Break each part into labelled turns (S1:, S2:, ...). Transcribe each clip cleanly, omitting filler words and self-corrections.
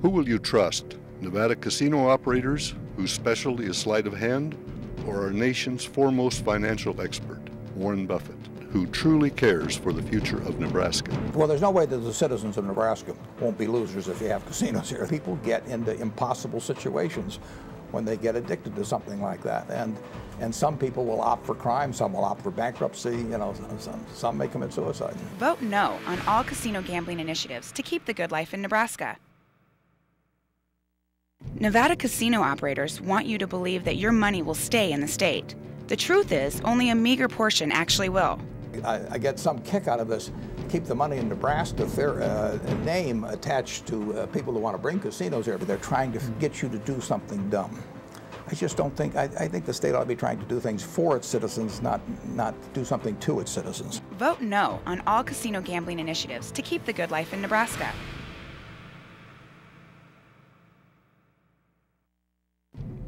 S1: Who will you trust? Nevada casino operators whose specialty is sleight of hand, or our nation's foremost financial expert, Warren Buffett, who truly cares for the future of Nebraska?
S2: Well, there's no way that the citizens of Nebraska won't be losers if you have casinos here. People get into impossible situations when they get addicted to something like that. And some people will opt for crime, some will opt for bankruptcy, you know, some may commit suicide.
S3: Vote no on all casino gambling initiatives to keep the good life in Nebraska. Nevada casino operators want you to believe that your money will stay in the state. The truth is, only a meager portion actually will.
S2: I get some kick out of this. Keep the money in Nebraska, a name attached to people who want to bring casinos here, but they're trying to get you to do something dumb. I just don't think, I think the state ought to be trying to do things for its citizens, not do something to its citizens.
S3: Vote no on all casino gambling initiatives to keep the good life in Nebraska.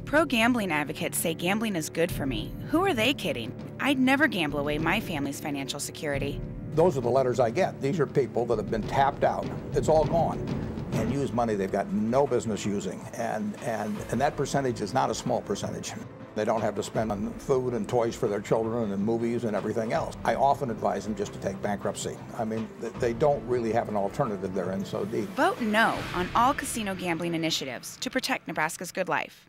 S3: Pro-gambling advocates say gambling is good for me. Who are they kidding? I'd never gamble away my family's financial security.
S2: Those are the letters I get. These are people that have been tapped out. It's all gone. And use money they've got no business using. And that percentage is not a small percentage. They don't have to spend on food and toys for their children and movies and everything else. I often advise them just to take bankruptcy. I mean, they don't really have an alternative. They're in so deep.
S3: Vote no on all casino gambling initiatives to protect Nebraska's good life.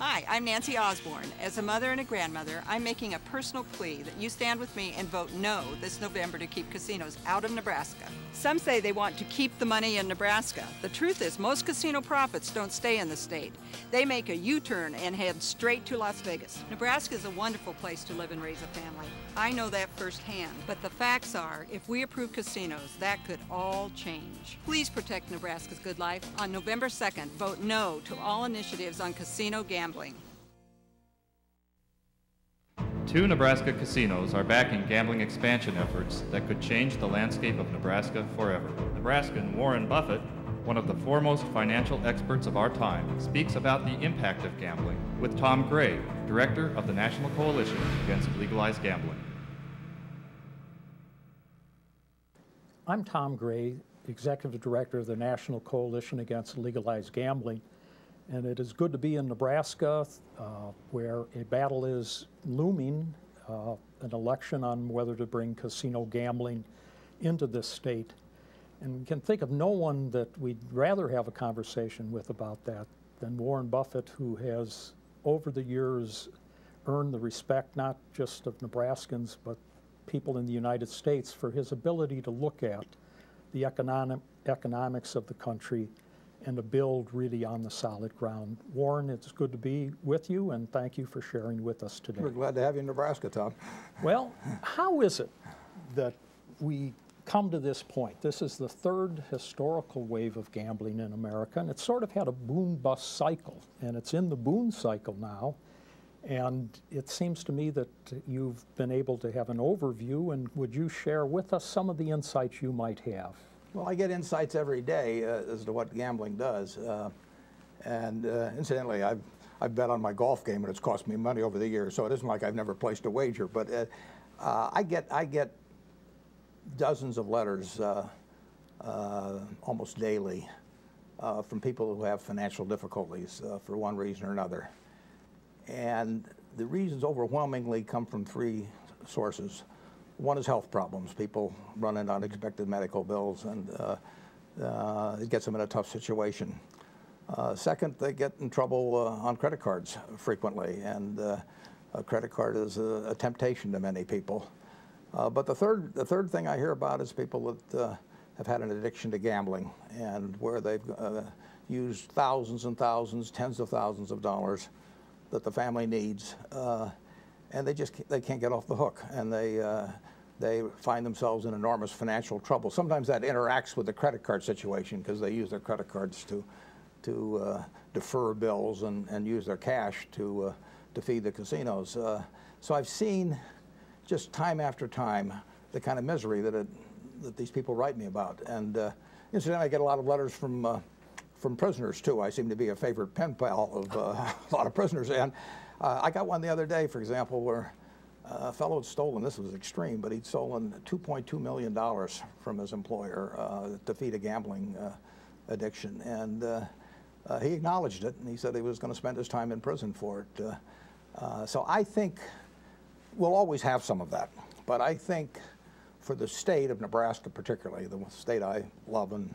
S4: Hi, I'm Nancy Osborne. As a mother and a grandmother, I'm making a personal plea that you stand with me and vote no this November to keep casinos out of Nebraska. Some say they want to keep the money in Nebraska. The truth is, most casino profits don't stay in the state. They make a U-turn and head straight to Las Vegas. Nebraska is a wonderful place to live and raise a family. I know that firsthand, but the facts are, if we approve casinos, that could all change. Please protect Nebraska's good life. On November 2nd, vote no to all initiatives on casino gambling.
S5: 2 Nebraska casinos are backing gambling expansion efforts that could change the landscape of Nebraska forever. Nebraskan Warren Buffett, one of the foremost financial experts of our time, speaks about the impact of gambling with Tom Gray, director of the National Coalition Against Legalized Gambling.
S6: I'm Tom Gray, executive director of the National Coalition Against Legalized Gambling. And it is good to be in Nebraska, where a battle is looming, an election on whether to bring casino gambling into this state. And we can think of no one that we'd rather have a conversation with about that than Warren Buffett, who has, over the years, earned the respect not just of Nebraskans, but people in the United States for his ability to look at the economics of the country and to build really on the solid ground. Warren, it's good to be with you, and thank you for sharing with us today.
S2: We're glad to have you in Nebraska, Tom.
S6: Well, how is it that we come to this point? This is the third historical wave of gambling in America, and it's sort of had a boom-bust cycle, and it's in the boom cycle now. And it seems to me that you've been able to have an overview, and would you share with us some of the insights you might have?
S2: Well, I get insights every day as to what gambling does. Incidentally, I've bet on my golf game, and it's cost me money over the years, so it isn't like I've never placed a wager. But I get dozens of letters almost daily from people who have financial difficulties for one reason or another. And the reasons overwhelmingly come from 3 sources. One is health problems. People run into unexpected medical bills, and it gets them in a tough situation. Second, they get in trouble on credit cards frequently, and a credit card is a temptation to many people. But the third thing I hear about is people that have had an addiction to gambling, and where they've used thousands and thousands, tens of thousands of dollars that the family needs, and they can't get off the hook, and they find themselves in enormous financial trouble. Sometimes that interacts with the credit card situation because they use their credit cards to defer bills and use their cash to feed the casinos. So I've seen just time after time the kind of misery that these people write me about. And incidentally, I get a lot of letters from prisoners too. I seem to be a favorite pen pal of a lot of prisoners. And I got one the other day, for example, where A fellow had stolen, this was extreme, but he'd stolen $2.2 million from his employer to feed a gambling addiction. And he acknowledged it, and he said he was going to spend his time in prison for it. So I think we'll always have some of that. But I think for the state of Nebraska particularly, the state I love, and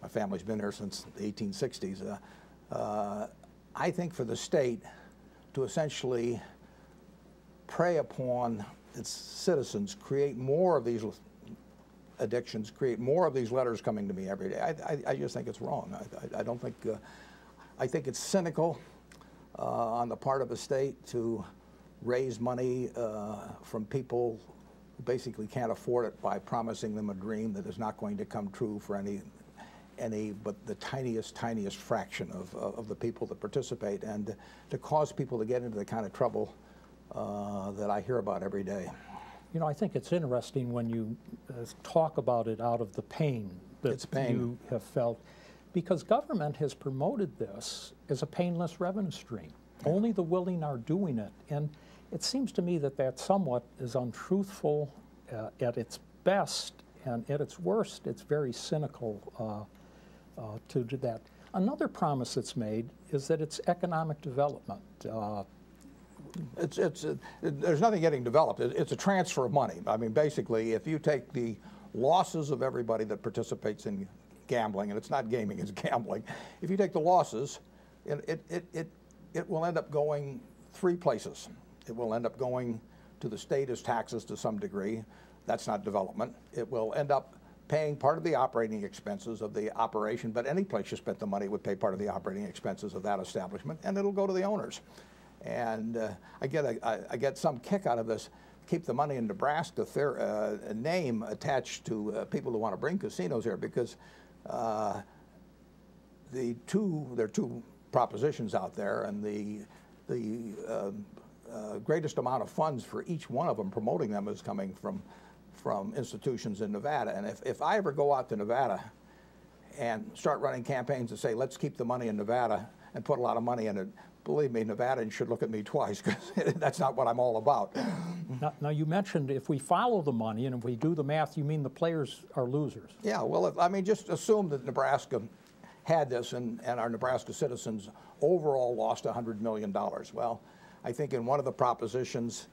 S2: my family's been here since the 1860s, I think for the state to essentially prey upon its citizens, create more of these addictions, create more of these letters coming to me every day. I just think it's wrong. I don't think, I think it's cynical on the part of the state to raise money from people who basically can't afford it by promising them a dream that is not going to come true for any but the tiniest fraction of the people that participate, and to cause people to get into the kind of trouble that I hear about every day.
S6: You know, I think it's interesting when you talk about it out of the pain that you have felt, because government has promoted this as a painless revenue stream. Yeah. Only the willing are doing it, and it seems to me that that somewhat is untruthful at its best, and at its worst, it's very cynical to do that. Another promise that's made is that it's economic development.
S2: There's nothing getting developed. It's a transfer of money. I mean, basically, if you take the losses of everybody that participates in gambling, and it's not gaming, it's gambling, if you take the losses, it will end up going three places. It will end up going to the state as taxes to some degree. That's not development. It will end up paying part of the operating expenses of the operation, but any place you spent the money would pay part of the operating expenses of that establishment, and it'll go to the owners. And I get some kick out of this, keep the money in Nebraska name attached to people who want to bring casinos here, because there are two propositions out there, and the greatest amount of funds for each one of them promoting them is coming from institutions in Nevada. And if I ever go out to Nevada and start running campaigns and say, let's keep the money in Nevada and put a lot of money in it, believe me, Nevadans should look at me twice, because that's not what I'm all about.
S6: Now, you mentioned if we follow the money and if we do the math, you mean the players are losers? Yeah,
S2: well, I mean, just assume that Nebraska had this and our Nebraska citizens overall lost $100 million. Well, I think in one of the propositions,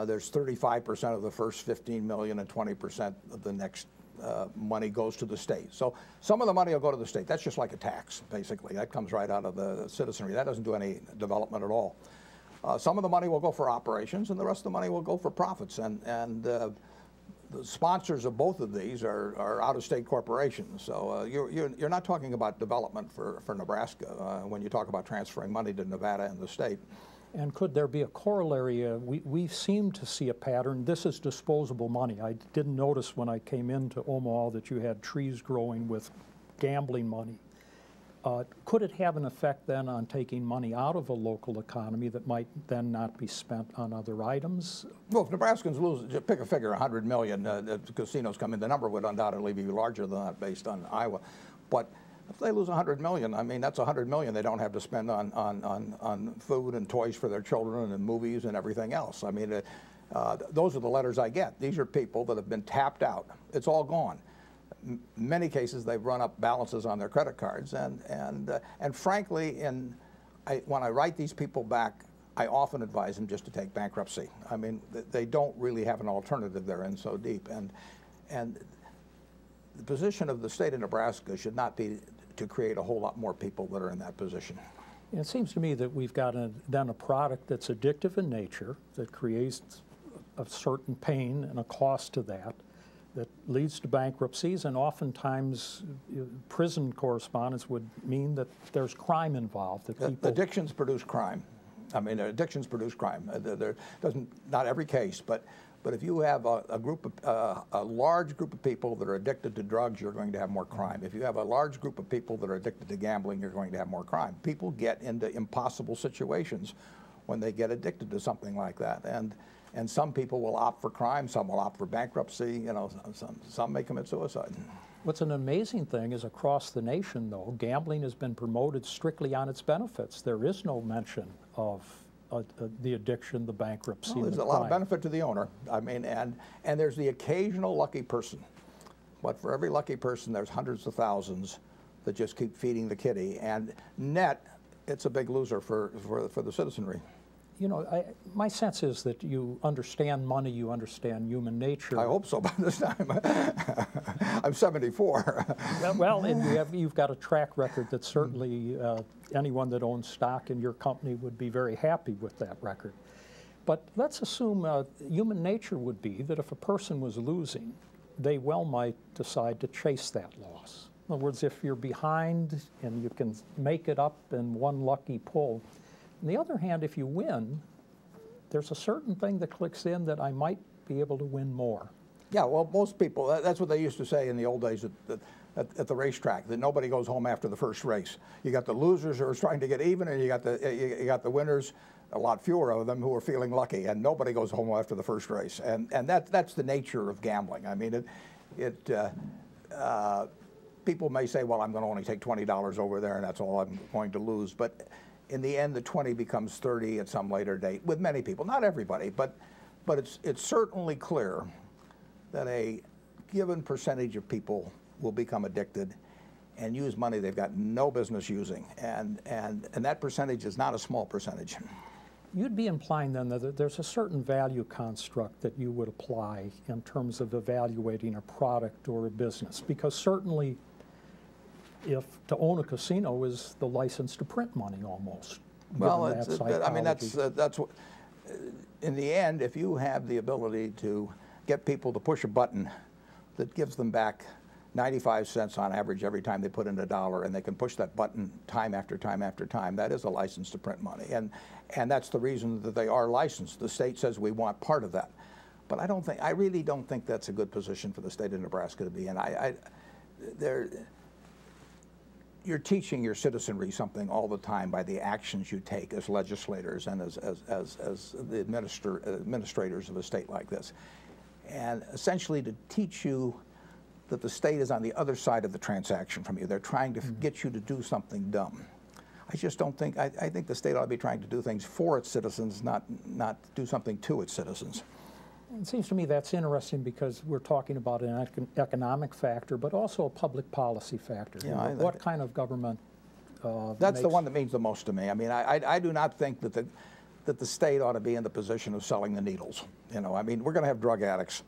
S2: there's 35% of the first 15 million and 20% of the next money goes to the state. So some of the money will go to the state. That's just like a tax, basically. That comes right out of the citizenry. That doesn't do any development at all. Some of the money will go for operations, and the rest of the money will go for profits. And the sponsors of both of these are out-of-state corporations. So you're not talking about development for Nebraska when you talk about transferring money to Nevada and the state.
S6: And could there be a corollary? We seem to see a pattern. This is disposable money. I didn't notice when I came into Omaha that you had trees growing with gambling money. Could it have an effect then on taking money out of a local economy that might then not be spent on other items?
S2: Well, if Nebraskans lose, just pick a figure, 100 million, casinos come in, the number would undoubtedly be larger than that based on Iowa. But if they lose 100 million, I mean, that's 100 million they don't have to spend on food and toys for their children and movies and everything else. I mean, those are the letters I get. These are people that have been tapped out. It's all gone. In many cases, they've run up balances on their credit cards. And frankly, when I write these people back, I often advise them just to take bankruptcy. I mean, they don't really have an alternative. They're in so deep. And the position of the state of Nebraska should not be to create a whole lot more people that are in that position.
S6: It seems to me that we've got then a product that's addictive in nature, that creates a certain pain and a cost to that leads to bankruptcies, and oftentimes prison correspondence would mean that there's crime involved. That people
S2: addictions produce crime. I mean, addictions produce crime. Not every case, but if you have a large group of people that are addicted to drugs, you're going to have more crime. If you have a large group of people that are addicted to gambling, you're going to have more crime. People get into impossible situations when they get addicted to something like that. And some people will opt for crime, some will opt for bankruptcy, you know, some may commit suicide.
S6: What's an amazing thing is across the nation, though, gambling has been promoted strictly on its benefits. There is no mention of the addiction, the bankruptcy.
S2: Well, there's a lot of benefit to the owner. I mean, and there's the occasional lucky person. But for every lucky person, there's hundreds of thousands that just keep feeding the kitty. And net, it's a big loser for the citizenry.
S6: You know, my sense is that you understand money, you understand human nature.
S2: I hope so by this time. I'm 74.
S6: Well, and you've got a track record that certainly anyone that owns stock in your company would be very happy with that record. But let's assume human nature would be that if a person was losing, they well might decide to chase that loss. In other words, if you're behind and you can make it up in one lucky pull. On the other hand, if you win, there's a certain thing that clicks in that I might be able to win more.
S2: Yeah, well, most people, that's what they used to say in the old days at the racetrack, that nobody goes home after the first race. You got the losers who are trying to get even, and you got the winners, a lot fewer of them, who are feeling lucky, and nobody goes home after the first race. And that's the nature of gambling. I mean, people may say, well, I'm going to only take $20 over there, and that's all I'm going to lose. But in the end, the 20 becomes 30 at some later date with many people. Not everybody, but it's certainly clear that a given percentage of people will become addicted and use money they've got no business using. And that percentage is not a small percentage.
S6: You'd be implying then that there's a certain value construct that you would apply in terms of evaluating a product or a business, because certainly if to own a casino is the license to print money almost.
S2: Well, I mean, that's what, in the end, if you have the ability to get people to push a button that gives them back 95 cents on average every time they put in $1, and they can push that button time after time after time, that is a license to print money. And that's the reason that they are licensed. The state says we want part of that. But I really don't think that's a good position for the state of Nebraska to be in. You're teaching your citizenry something all the time by the actions you take as legislators and as the administrators of a state like this. And essentially to teach you that the state is on the other side of the transaction from you. They're trying to get you to do something dumb. I just don't think, I think the state ought to be trying to do things for its citizens, not do something to its citizens.
S6: It seems to me that's interesting because we're talking about an economic factor, but also a public policy factor.
S2: Yeah,
S6: what kind of government
S2: that's the one that means the most to me. I mean, I do not think that the state ought to be in the position of selling the needles. You know, I mean, we're going to have drug addicts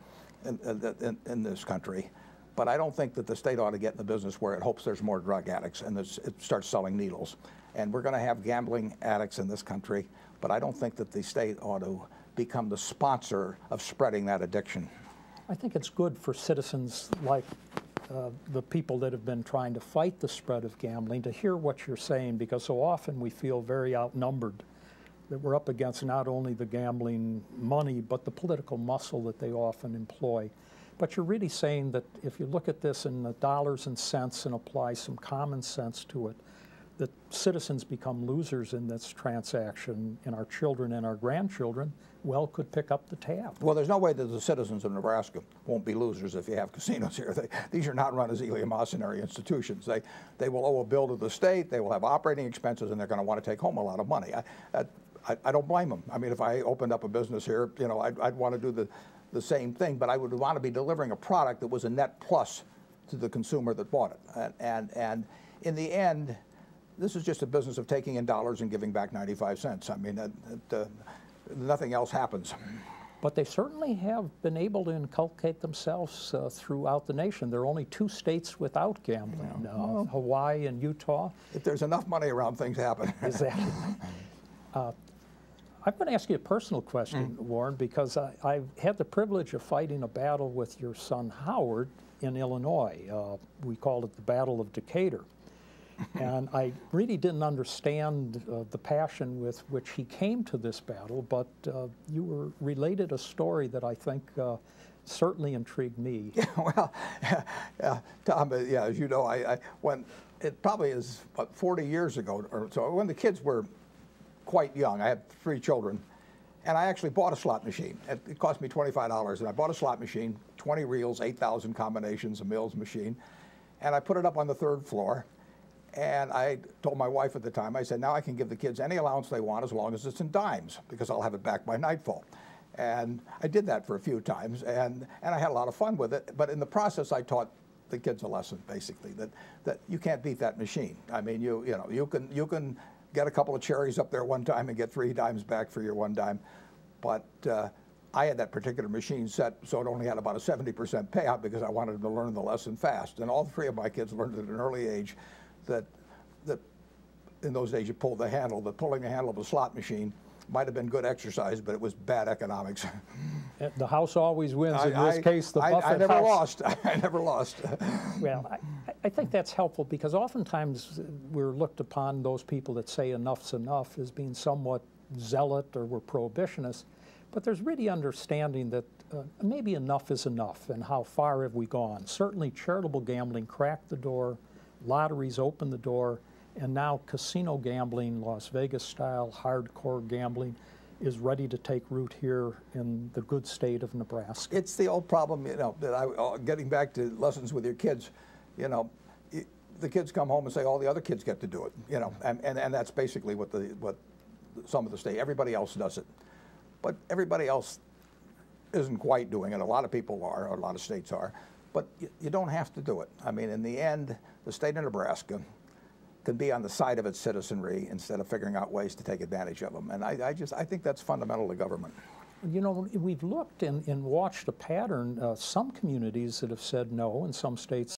S2: in this country, but I don't think that the state ought to get in the business where it hopes there's more drug addicts and it starts selling needles. And we're going to have gambling addicts in this country, but I don't think that the state ought to become the sponsor of spreading that addiction.
S6: I think it's good for citizens like the people that have been trying to fight the spread of gambling to hear what you're saying, because so often we feel very outnumbered, that we're up against not only the gambling money, but the political muscle that they often employ. But you're really saying that if you look at this in the dollars and cents and apply some common sense to it, that citizens become losers in this transaction, and our children and our grandchildren, well, could pick up the tab.
S2: Well, there's no way that the citizens of Nebraska won't be losers if you have casinos here. These are not run as eleemosynary institutions. They will owe a bill to the state, they will have operating expenses, and they're going to want to take home a lot of money. I don't blame them. I mean, if I opened up a business here, you know, I'd want to do the same thing, but I would want to be delivering a product that was a net plus to the consumer that bought it. And in the end, this is just a business of taking in dollars and giving back 95 cents. I mean, nothing else happens.
S6: But they certainly have been able to inculcate themselves throughout the nation. There are only 2 states without gambling, Hawaii and Utah.
S2: If there's enough money around, things happen.
S6: Exactly. I'm going to ask you a personal question, Warren, because I've had the privilege of fighting a battle with your son Howard in Illinois. We called it the Battle of Decatur. And I really didn't understand the passion with which he came to this battle, but you related a story that I think certainly intrigued me.
S2: Yeah, well, Tom, as you know, when it probably is about 40 years ago or so, when the kids were quite young, I had 3 children, and I actually bought a slot machine. It cost me $25, and I bought a slot machine, 20 reels, 8,000 combinations, a Mills machine, and I put it up on the 3rd floor. And I told my wife at the time, I said, now I can give the kids any allowance they want as long as it's in dimes, because I'll have it back by nightfall. And I did that for a few times, and I had a lot of fun with it. But in the process, I taught the kids a lesson, basically, that you can't beat that machine. I mean, you can get a couple of cherries up there one time and get 3 dimes back for your 1 dime. But I had that particular machine set so it only had about a 70% payout because I wanted them to learn the lesson fast. And all 3 of my kids learned at an early age that in those days you pulled the handle, that pulling the handle of a slot machine might have been good exercise, but it was bad economics.
S6: The house always wins. In this case, the Buffett
S2: I never
S6: house.
S2: lost. I never lost.
S6: Well, I think that's helpful because oftentimes we're looked upon, those people that say enough's enough, as being somewhat zealot or we're prohibitionists. But there's really understanding that maybe enough is enough, and how far have we gone? Certainly charitable gambling cracked the door, lotteries opened the door, and now casino gambling, Las Vegas style, hardcore gambling, is ready to take root here in the good state of Nebraska.
S2: It's the old problem, that getting back to lessons with your kids, the kids come home and say all the other kids get to do it, and that's basically what some of the state, everybody else does it. But everybody else isn't quite doing it. A lot of people are, or a lot of states are, but you don't have to do it. I mean, in the end, the state of Nebraska can be on the side of its citizenry instead of figuring out ways to take advantage of them. And I think that's fundamental to government.
S6: We've looked and watched a pattern. Some communities that have said no, and some states